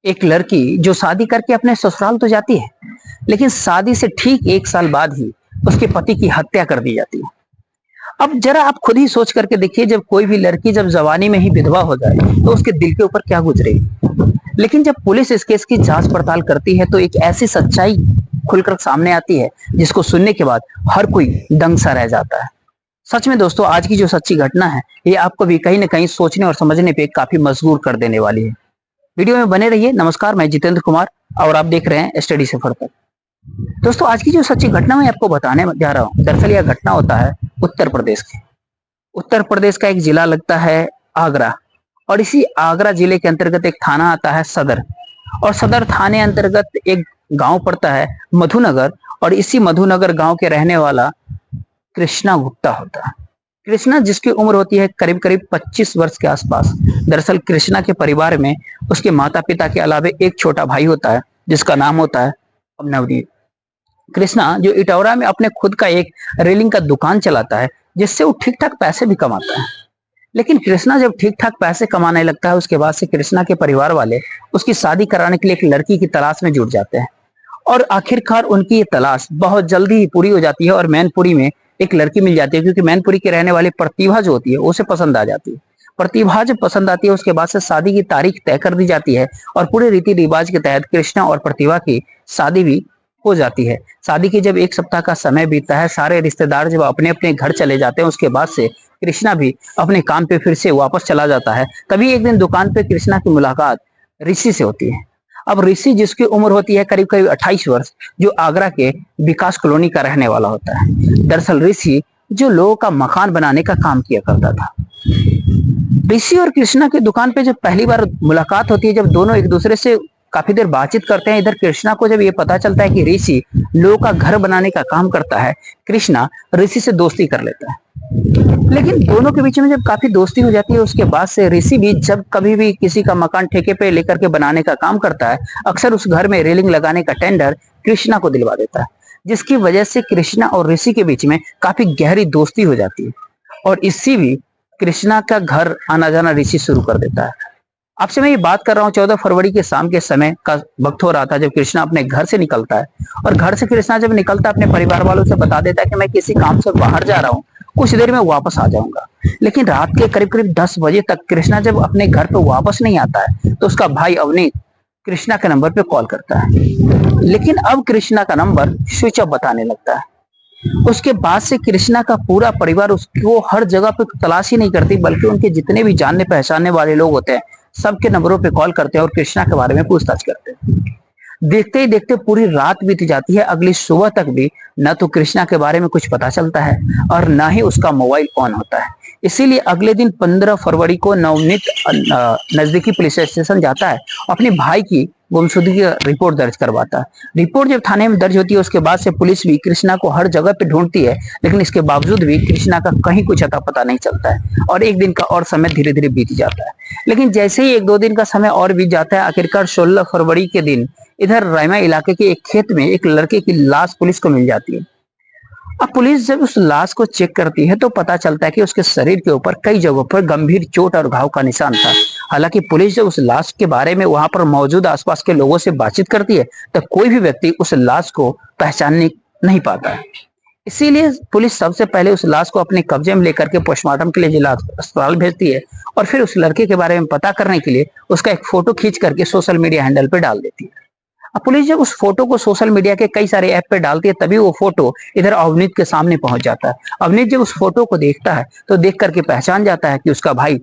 एक लड़की जो शादी करके अपने ससुराल तो जाती है, लेकिन शादी से ठीक 1 साल बाद ही उसके पति की हत्या कर दी जाती है। अब जरा आप खुद ही सोच करके देखिए, जब कोई भी लड़की जब जवानी में ही विधवा हो जाए तो उसके दिल के ऊपर क्या गुजरेगी। लेकिन जब पुलिस इस केस की जांच पड़ताल करती है तो एक ऐसी सच्चाई खुलकर सामने आती है जिसको सुनने के बाद हर कोई दंग सा रह जाता है। सच में दोस्तों, आज की जो सच्ची घटना है ये आपको भी कहीं ना कहीं सोचने और समझने पे काफी मजबूर कर देने वाली है। वीडियो में बने रहिए। नमस्कार, मैं जितेंद्र कुमार और आप देख रहे हैं स्टडी से फर्दर। दोस्तों, आज की जो सच्ची घटना मैं आपको बताने जा रहा हूँ, दरअसल यह घटना होता है उत्तर प्रदेश की। उत्तर प्रदेश का एक जिला लगता है आगरा, और इसी आगरा जिले के अंतर्गत एक थाना आता है सदर, और सदर थाने अंतर्गत एक गांव पड़ता है मधुनगर, और इसी मधुनगर गांव के रहने वाला कृष्णा गुप्ता होता है। कृष्णा जिसकी उम्र होती है करीब करीब 25 वर्ष के आसपास। दरअसल कृष्णा के परिवार में उसके माता पिता के अलावे एक छोटा भाई होता है जिसका नाम होता है नवनीत। कृष्णा जो इटौरा में अपने खुद का एक रेलिंग का दुकान चलाता है, जिससे वो ठीक ठाक पैसे भी कमाता है। लेकिन कृष्णा जब ठीक ठाक पैसे कमाने लगता है, उसके बाद से कृष्णा के परिवार वाले उसकी शादी कराने के लिए एक लड़की की तलाश में जुट जाते हैं, और आखिरकार उनकी ये तलाश बहुत जल्दी ही पूरी हो जाती है और मैनपुरी में एक लड़की मिल जाती है, क्योंकि मैनपुरी के रहने वाली प्रतिभा जो होती है उसे पसंद आ जाती है। प्रतिभा जब पसंद आती है उसके बाद से शादी की तारीख तय कर दी जाती है, और पूरे रीति रिवाज के तहत कृष्णा और प्रतिभा की शादी भी हो जाती है। शादी की जब 1 सप्ताह का समय बीतता है, सारे रिश्तेदार जब अपने अपने घर चले जाते हैं, उसके बाद से कृष्णा भी अपने काम पे फिर से वापस चला जाता है। तभी एक दिन दुकान पे कृष्णा की मुलाकात ऋषि से होती है। अब ऋषि जिसकी उम्र होती है करीब करीब 28 वर्ष, जो आगरा के विकास कॉलोनी का रहने वाला होता है। दरअसल ऋषि जो लोगों का मकान बनाने का काम किया करता था। ऋषि और कृष्णा की दुकान पे जब पहली बार मुलाकात होती है, जब दोनों एक दूसरे से काफी देर बातचीत करते हैं, इधर कृष्णा को जब ये पता चलता है कि ऋषि लोगों का घर बनाने का काम करता है, कृष्णा ऋषि से दोस्ती कर लेता है। लेकिन दोनों के बीच में जब काफी दोस्ती हो जाती है, उसके बाद से ऋषि भी जब कभी भी किसी का मकान ठेके पे लेकर के बनाने का काम करता है, अक्सर उस घर में रेलिंग लगाने का टेंडर कृष्णा को दिलवा देता है, जिसकी वजह से कृष्णा और ऋषि के बीच में काफी गहरी दोस्ती हो जाती है। और इसी भी कृष्णा का घर आना जाना ऋषि शुरू कर देता है। आपसे मैं ये बात कर रहा हूँ 14 फरवरी के शाम के समय का वक्त हो रहा था, जब कृष्णा अपने घर से निकलता है। और घर से कृष्णा जब निकलता है, अपने परिवार वालों से बता देता है कि मैं किसी काम से बाहर जा रहा हूँ, कुछ देर में वापस आ जाऊंगा। लेकिन रात के करीब करीब 10 बजे तक कृष्णा जब अपने घर पे वापस नहीं आता है, तो उसका भाई अवनीत कृष्णा के नंबर पे कॉल करता है। लेकिन अब कृष्णा का नंबर स्विच ऑफ बताने लगता है। उसके बाद से कृष्णा का पूरा परिवार उसको हर जगह पे तलाश ही नहीं करती, बल्कि उनके जितने भी जानने पहचानने वाले लोग होते हैं सबके नंबरों पे कॉल करते हैं और कृष्णा के बारे में पूछताछ करते हैं। देखते ही देखते पूरी रात बीत जाती है। अगली सुबह तक भी न तो कृष्णा के बारे में कुछ पता चलता है और न ही उसका मोबाइल ऑन होता है। इसीलिए अगले दिन 15 फरवरी को नवनीत नजदीकी पुलिस स्टेशन जाता है, अपने भाई की गुमशुदगी की रिपोर्ट दर्ज करवाता है। रिपोर्ट जब थाने में दर्ज होती है, उसके बाद से पुलिस भी कृष्णा को हर जगह पे ढूंढती है, लेकिन इसके बावजूद भी कृष्णा का कहीं कुछ अता पता नहीं चलता है, और एक दिन का और समय धीरे धीरे बीत जाता है। लेकिन जैसे ही 1-2 दिन का समय और बीत जाता है, आखिरकार 16 फरवरी के दिन इधर रायमा इलाके के एक खेत में एक लड़के की लाश पुलिस को मिल जाती है। अब पुलिस जब उस लाश को चेक करती है तो पता चलता है कि उसके शरीर के ऊपर कई जगहों पर गंभीर चोट और घाव का निशान था। हालांकि पुलिस जब उस लाश के बारे में वहां पर मौजूद आसपास के लोगों से बातचीत करती है, तो कोई भी व्यक्ति उस लाश को पहचानने नहीं पाता है। इसीलिए पुलिस सबसे पहले उस लाश को अपने कब्जे में लेकर के पोस्टमार्टम के लिए जिला अस्पताल भेजती है, और फिर उस लड़के के बारे में पता करने के लिए उसका एक फोटो खींच करके सोशल मीडिया हैंडल पे डाल देती है। अब पुलिस जब उस फोटो को सोशल मीडिया के कई सारे ऐप पे डालती है, तभी वो फोटो इधर अवनीत के सामने पहुंच जाता है। अवनीत जब उस फोटो को देखता है तो देख करके पहचान जाता है कि उसका भाई,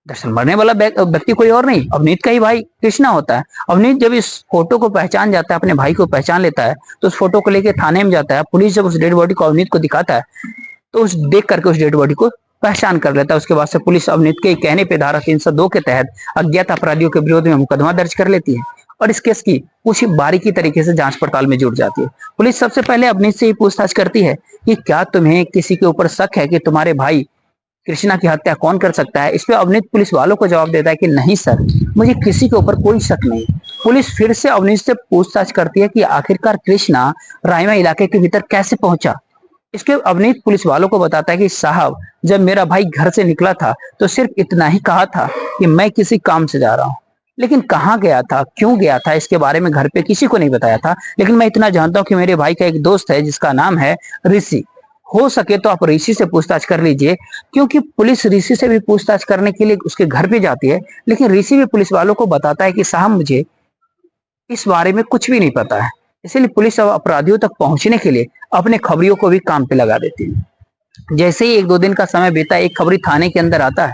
दरअसल मरने वाला व्यक्ति कोई और नहीं, अवनीत का ही भाई कृष्णा होता है। अवनीत जब इस फोटो को पहचान जाता है, अपने भाई को पहचान लेता है, तो उस फोटो को लेकर थाने में जाता है। पुलिस जब उस डेड बॉडी को अवनीत को दिखाता है, तो उस देख करके उस डेड बॉडी को पहचान कर लेता है। उसके बाद से पुलिस अवनीत के कहने पे धारा 302 के तहत अज्ञात अपराधियों के विरोध में मुकदमा दर्ज कर लेती है, और इस केस की कुछ ही बारीकी तरीके से जांच पड़ताल में जुट जाती है। पुलिस सबसे पहले अवनीत से ही पूछताछ करती है कि क्या तुम्हें किसी के ऊपर शक है कि तुम्हारे भाई कृष्णा की हत्या कौन कर सकता है। इस पे अवनीत पुलिस वालों को जवाब देता है कि नहीं सर, मुझे किसी के ऊपर कोई शक नहीं। पुलिस फिर से अवनीत से पूछताछ करती है कि आखिरकार कृष्णा रायमा इलाके के भीतर कैसे पहुंचा। इसके अवनीत पुलिस वालों को बताता है कि साहब, जब मेरा भाई घर से निकला था तो सिर्फ इतना ही कहा था कि मैं किसी काम से जा रहा हूँ, लेकिन कहाँ गया था, क्यों गया था, इसके बारे में घर पे किसी को नहीं बताया था। लेकिन मैं इतना जानता हूँ कि मेरे भाई का एक दोस्त है जिसका नाम है ऋषि। हो सके तो आप ऋषि से पूछताछ कर लीजिए, क्योंकि पुलिस ऋषि से भी पूछताछ करने के लिए उसके घर पे जाती है, लेकिन ऋषि भी पुलिस वालों को बताता है कि साहब मुझे इस बारे में कुछ भी नहीं पता है। इसीलिए पुलिस अब अपराधियों तक पहुंचने के लिए अपने खबरियों को भी काम पे लगा देती है। जैसे ही 1-2 दिन का समय बीता, एक खबरी थाने के अंदर आता है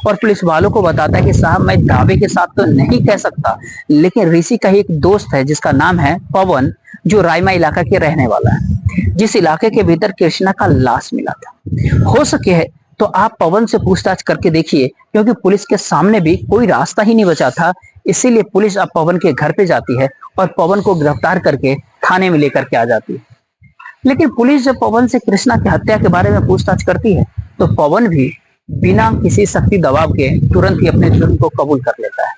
और पुलिस वालों को बताता है कि साहब मैं दावे के साथ तो नहीं कह सकता, लेकिन ऋषि का ही एक दोस्त है जिसका नाम है पवन, जो रायमा इलाका के रहने वाला है, जिस इलाके के भीतर कृष्णा का लाश मिला था। हो सके है तो आप पवन से पूछताछ करके देखिए, क्योंकि पुलिस के सामने भी कोई रास्ता ही नहीं बचा था। इसीलिए पुलिस अब पवन के घर पे जाती है और पवन को गिरफ्तार करके थाने में लेकर के आ जाती है। लेकिन पुलिस जब पवन से कृष्णा की हत्या के बारे में पूछताछ करती है, तो पवन भी बिना किसी शक्ति दबाव के तुरंत ही अपने जुर्म को कबूल कर लेता है।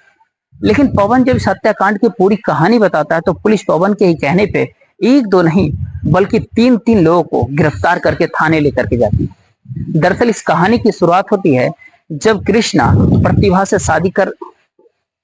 लेकिन पवन जब इस हत्याकांड की पूरी कहानी बताता है, तो पुलिस पवन के ही कहने पे 1-2 नहीं बल्कि 3-3 लोगों को गिरफ्तार करके थाने लेकर के जाती है। दरअसल इस कहानी की शुरुआत होती है जब कृष्णा प्रतिभा से शादी कर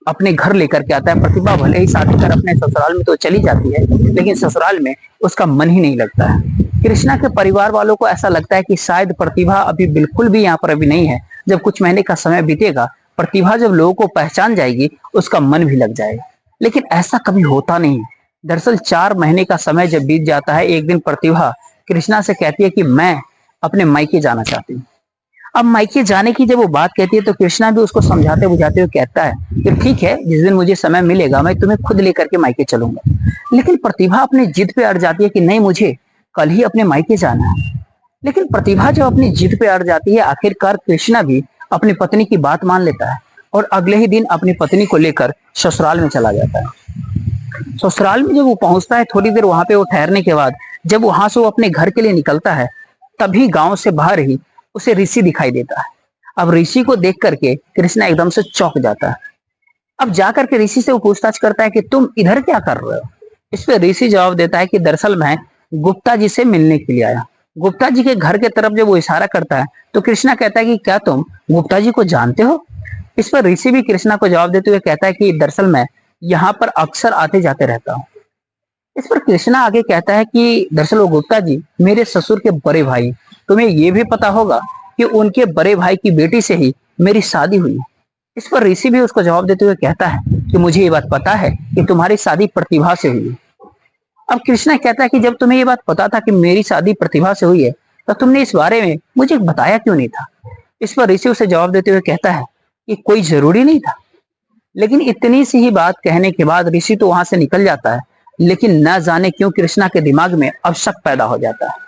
अपने घर लेकर के आता है। प्रतिभा भले ही शादी कर अपने ससुराल में तो चली जाती है, लेकिन ससुराल में उसका मन ही नहीं लगता है। कृष्णा के परिवार वालों को ऐसा लगता है कि शायद प्रतिभा अभी बिल्कुल भी यहाँ पर अभी नहीं है। जब कुछ महीने का समय बीतेगा, प्रतिभा जब लोगों को पहचान जाएगी, उसका मन भी लग जाएगा। लेकिन ऐसा कभी होता नहीं है। दरअसल 4 महीने का समय जब बीत जाता है, एक दिन प्रतिभा कृष्णा से कहती है कि मैं अपने मायके जाना चाहती हूँ। अब मायके जाने की जब वो बात कहती है, तो कृष्णा भी उसको समझाते बुझाते हुए कहता है कि ठीक है, जिस दिन मुझे समय मिलेगा मैं तुम्हें खुद लेकर के मायके चलूंगा। लेकिन प्रतिभा अपनी जिद पे अड़ जाती है कि नहीं, मुझे कल ही अपने मायके जाना है। लेकिन प्रतिभा जब अपनी जिद पे अड़ जाती है, आखिरकार कृष्णा भी अपनी पत्नी की बात मान लेता है और अगले ही दिन अपनी पत्नी को लेकर ससुराल में चला जाता है। ससुराल में जब वो पहुंचता है, थोड़ी देर वहां पे वो ठहरने के बाद जब वहां से वो अपने घर के लिए निकलता है, तभी गांव से बाहर ही उसे ऋषि दिखाई देता है। अब ऋषि को देख करके कृष्णा एकदम से चौंक जाता है। अब जाकर के ऋषि से वो पूछताछ करता है कि तुम इधर क्या कर रहे हो। इस पे ऋषि जवाब देता है कि दरअसल मैं गुप्ता जी से मिलने के लिए आया। गुप्ता जी के घर के तरफ जब वो इशारा करता है, तो कृष्णा कहता है कि क्या तुम गुप्ता जी को जानते हो। इस पर ऋषि भी कृष्णा को जवाब देते हुए कहता है कि दरअसल मैं यहाँ पर अक्सर आते जाते रहता हूँ। इस पर कृष्णा आगे कहता है कि दरअसल वो गुप्ता जी मेरे ससुर के बड़े भाई, तुम्हें ये भी पता होगा कि उनके बड़े भाई की बेटी से ही मेरी शादी हुई है। इस पर ऋषि भी उसको जवाब देते हुए कहता है कि मुझे ये बात पता है कि तुम्हारी शादी प्रतिभा से हुई है। अब कृष्णा कहता है कि जब तुम्हें ये बात पता था कि मेरी शादी प्रतिभा से हुई है, तो तुमने इस बारे में मुझे बताया क्यों नहीं था। इस पर ऋषि उसे जवाब देते हुए कहता है कि कोई जरूरी नहीं था। लेकिन इतनी सी ही बात कहने के बाद ऋषि तो वहां से निकल जाता है, लेकिन न जाने क्यों कृष्णा के दिमाग में अब शक पैदा हो जाता है।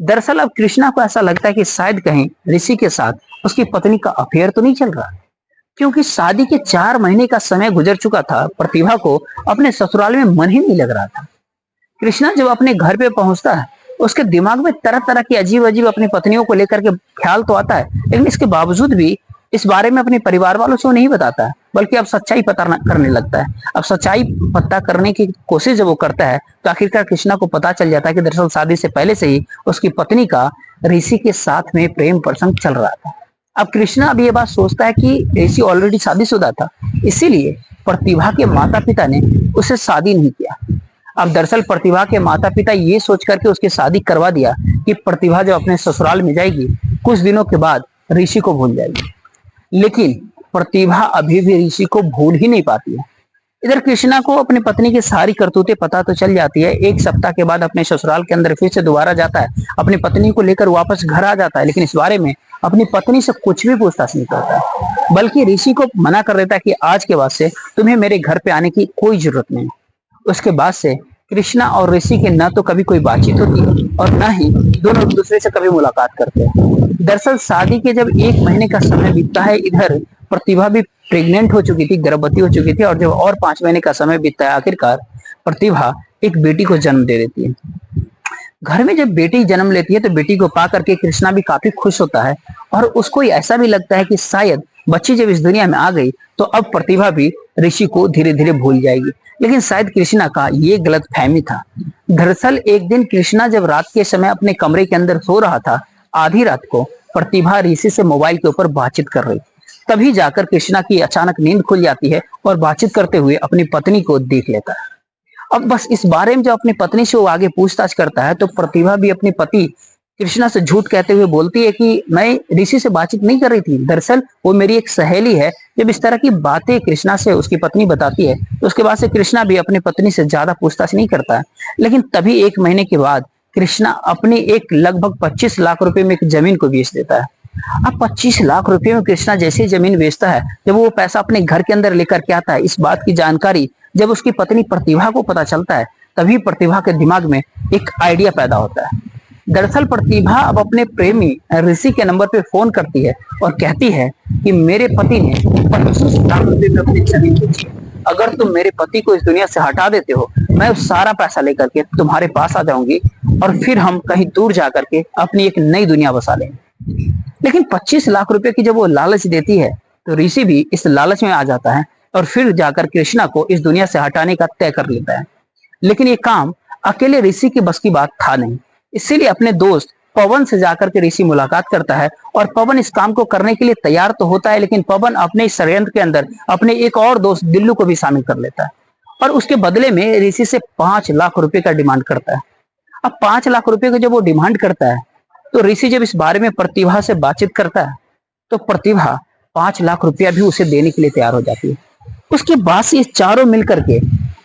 दरअसल अब कृष्णा को ऐसा लगता है कि शायद कहीं ऋषि के साथ उसकी पत्नी का अफेयर तो नहीं चल रहा, क्योंकि शादी के 4 महीने का समय गुजर चुका था। प्रतिभा को अपने ससुराल में मन ही नहीं लग रहा था। कृष्णा जब अपने घर पे पहुंचता है, उसके दिमाग में तरह तरह की अजीब अजीब अपनी पत्नियों को लेकर के ख्याल तो आता है, लेकिन इसके बावजूद भी इस बारे में अपने परिवार वालों से वो नहीं बताता है, बल्कि अब सच्चाई पता करने लगता है। अब सच्चाई पता करने की कोशिश जब वो करता है, तो आखिरकार कृष्णा को पता चल जाता है कि दरअसल शादी से पहले से ही उसकी पत्नी का ऋषि के साथ में प्रेम प्रसंग चल रहा था। अब कृष्णा अब ये बात सोचता है कि ऋषि ऑलरेडी शादीशुदा था, इसीलिए प्रतिभा के माता पिता ने उसे शादी नहीं किया। अब दरअसल प्रतिभा के माता पिता ये सोच करके उसकी शादी करवा दिया कि प्रतिभा जब अपने ससुराल में जाएगी, कुछ दिनों के बाद ऋषि को भूल जाएगी। लेकिन प्रतिभा अभी भी ऋषि को भूल ही नहीं पाती है। इधर कृष्णा को अपनी पत्नी की सारी करतूतें पता तो चल जाती है। 1 सप्ताह के बाद अपने ससुराल के अंदर फिर से दोबारा जाता है, अपनी पत्नी को लेकर वापस घर आ जाता है, लेकिन इस बारे में अपनी पत्नी से कुछ भी पूछताछ नहीं करता, बल्कि ऋषि को मना कर देता है कि आज के बाद से तुम्हें मेरे घर पे आने की कोई जरूरत नहीं। उसके बाद से कृष्णा और ऋषि के न तो कभी कोई बातचीत होती है और न ही दोनों एक दूसरे से कभी मुलाकात करते हैं। दरअसल शादी के जब 1 महीने का समय बीतता है, इधर प्रतिभा भी प्रेग्नेंट हो चुकी थी, गर्भवती हो चुकी थी, और जब और 5 महीने का समय बीतता है, आखिरकार प्रतिभा एक बेटी को जन्म दे देती है। घर में जब बेटी जन्म लेती है, तो बेटी को पा करके कृष्णा भी काफी खुश होता है और उसको ऐसा भी लगता है कि शायद बच्ची जब इस दुनिया में आ गई, तो अब प्रतिभा भी ऋषि को धीरे धीरे भूल जाएगी। लेकिन शायद कृष्णा का ये गलत फहमी था। दरअसल एक दिन कृष्णा जब रात के समय अपने कमरे के अंदर सो रहा था, आधी रात को प्रतिभा ऋषि से मोबाइल के ऊपर बातचीत कर रही थी। तभी जाकर कृष्णा की अचानक नींद खुल जाती है और बातचीत करते हुए अपनी पत्नी को देख लेता है। अब बस इस बारे में जब अपनी पत्नी से वो आगे पूछताछ करता है तो प्रतिभा भी अपने पति कृष्णा से झूठ कहते हुए बोलती है कि मैं ऋषि से बातचीत नहीं कर रही थी, दरअसल वो मेरी एक सहेली है। जब इस तरह की बातें कृष्णा से उसकी पत्नी बताती है तो उसके बाद से कृष्णा भी अपनी पत्नी से ज्यादा पूछताछ नहीं करता है। लेकिन तभी 1 महीने के बाद कृष्णा अपनी एक लगभग 25 लाख रुपए में एक जमीन को बेच देता है। अब 25 लाख रुपए में कृष्णा जैसे जमीन बेचता है, जब वो पैसा अपने घर के अंदर लेकर के आता है, इस बात की जानकारी जब उसकी पत्नी प्रतिभा को पता चलता है, तभी प्रतिभा के दिमाग में एक आइडिया पैदा होता है। दरअसल प्रतिभा अब अपने प्रेमी ऋषि के नंबर पे फोन करती है और कहती है कि मेरे पति ने 25 लाख रुपए में अपनी जमीन बेची, अगर तुम मेरे पति को इस दुनिया से हटा देते हो, मैं उस सारा पैसा लेकर के तुम्हारे पास आ जाऊंगी और फिर हम कहीं दूर जाकर के अपनी एक नई दुनिया बसा लेंगे। लेकिन 25 लाख रुपए की जब वो लालच देती है तो ऋषि भी इस लालच में आ जाता है और फिर जाकर कृष्णा को इस दुनिया से हटाने का तय कर लेता है। लेकिन ये काम अकेले ऋषि की बस की बात था नहीं, इसीलिए अपने दोस्त पवन से जाकर के ऋषि मुलाकात करता है और पवन इस काम को करने के लिए तैयार तो होता है, लेकिन पवन अपने इस षड्यंत्र के अंदर अपने एक और दोस्त दिल्लू को भी शामिल कर लेता है और उसके बदले में ऋषि से 5 लाख रुपए का डिमांड करता है। अब 5 लाख रुपए का जब वो डिमांड करता है तो ऋषि जब इस बारे में प्रतिभा से बातचीत करता है तो प्रतिभा 5 लाख रुपया भी उसे देने के लिए तैयार हो जाती है। उसके बाद से ये चारों मिलकर के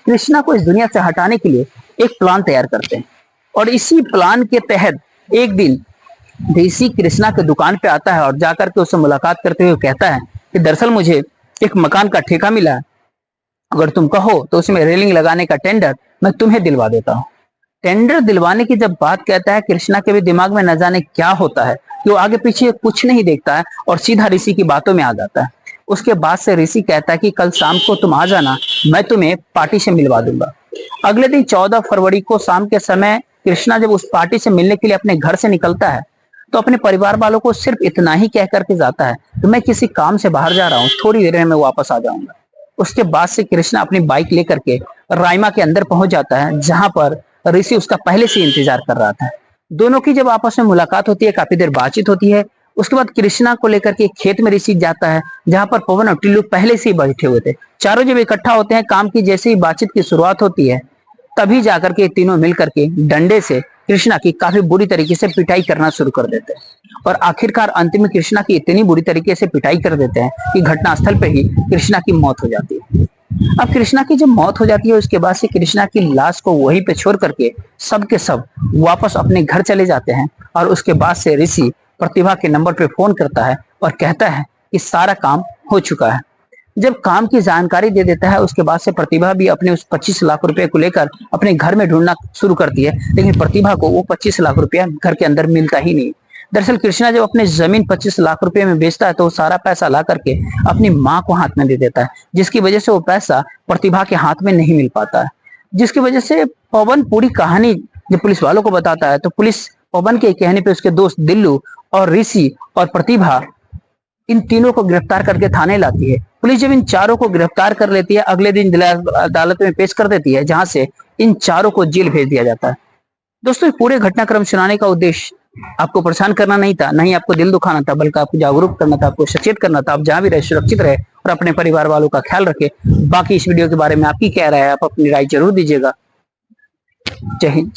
कृष्णा को इस दुनिया से हटाने के लिए एक प्लान तैयार करते हैं और इसी प्लान के तहत एक दिन ऋषि कृष्णा के दुकान पे आता है और जाकर के उससे मुलाकात करते हुए कहता है कि दरअसल मुझे एक मकान का ठेका मिला है, अगर तुम कहो तो उसमें रेलिंग लगाने का टेंडर मैं तुम्हें दिलवा देता हूँ। टेंडर दिलवाने की जब बात कहता है, कृष्णा के भी दिमाग में न जाने क्या होता है कि वो आगे पीछे कुछ नहीं देखता है और सीधा ऋषि की बातों में आ जाता है। उसके बाद से ऋषि कहता है कि कल शाम को तुम आ जाना, मैं तुम्हें पार्टी से मिलवा दूंगा। अगले दिन 14 फरवरी को शाम के समय कृष्णा जब उस पार्टी से मिलने के लिए अपने घर से निकलता है तो अपने परिवार वालों को सिर्फ इतना ही कह करके जाता है कि मैं किसी काम से बाहर जा रहा हूँ, थोड़ी देर में मैं वापस आ जाऊंगा। उसके बाद से कृष्णा अपनी बाइक लेकर के रायमा के अंदर पहुंच जाता है जहां पर ऋषि उसका पहले से इंतजार कर रहा था। दोनों की जब आपस में मुलाकात होती है, काफी देर बातचीत होती है। उसके बाद कृष्णा को लेकर के खेत में ऋषि जाता है जहां पर पवन और टिल्लू पहले से ही बैठे हुए थे। चारों जब इकट्ठा होते हैं, काम की जैसे ही बातचीत की शुरुआत होती है तभी जाकर के तीनों मिलकर के डंडे से कृष्णा की काफी बुरी तरीके से पिटाई करना शुरू कर देते हैं और आखिरकार अंत में कृष्णा की इतनी बुरी तरीके से पिटाई कर देते हैं कि घटनास्थल पे ही कृष्णा की मौत हो जाती है। अब कृष्णा की जब मौत हो जाती है उसके बाद से कृष्णा की लाश को वहीं पे छोड़ करके सब के सब वापस अपने घर चले जाते हैं और उसके बाद से ऋषि प्रतिभा के नंबर पे फोन करता है और कहता है कि सारा काम हो चुका है। जब काम की जानकारी दे देता है उसके बाद से प्रतिभा भी अपने उस 25 लाख रुपए को लेकर अपने घर में ढूंढना शुरू करती है, लेकिन प्रतिभा को वो 25 लाख रुपया घर के अंदर मिलता ही नहीं। दरअसल कृष्णा जब अपने जमीन 25 लाख रुपए में बेचता है तो वो सारा पैसा ला करके अपनी माँ को हाथ में दे देता है, जिसकी वजह से वो पैसा प्रतिभा के हाथ में नहीं मिल पाता है। जिसकी वजह से पवन पूरी कहानी जब पुलिस वालों को बताता है तो पुलिस पवन के कहने पे उसके दोस्त दिल्लू और ऋषि और प्रतिभा इन तीनों को गिरफ्तार करके थाने लाती है। पुलिस जब इन चारों को गिरफ्तार कर लेती है अगले दिन जिला अदालत में पेश कर देती है जहां से इन चारों को जेल भेज दिया जाता है। दोस्तों पूरे घटनाक्रम सुनाने का उद्देश्य आपको परेशान करना नहीं था, नहीं आपको दिल दुखाना था, बल्कि आपको जागरूक करना था, आपको सचेत करना था। आप जहां भी रहे सुरक्षित रहे और अपने परिवार वालों का ख्याल रखें। बाकी इस वीडियो के बारे में आपकी क्या राय है, आप अपनी राय जरूर दीजिएगा। जय हिंद।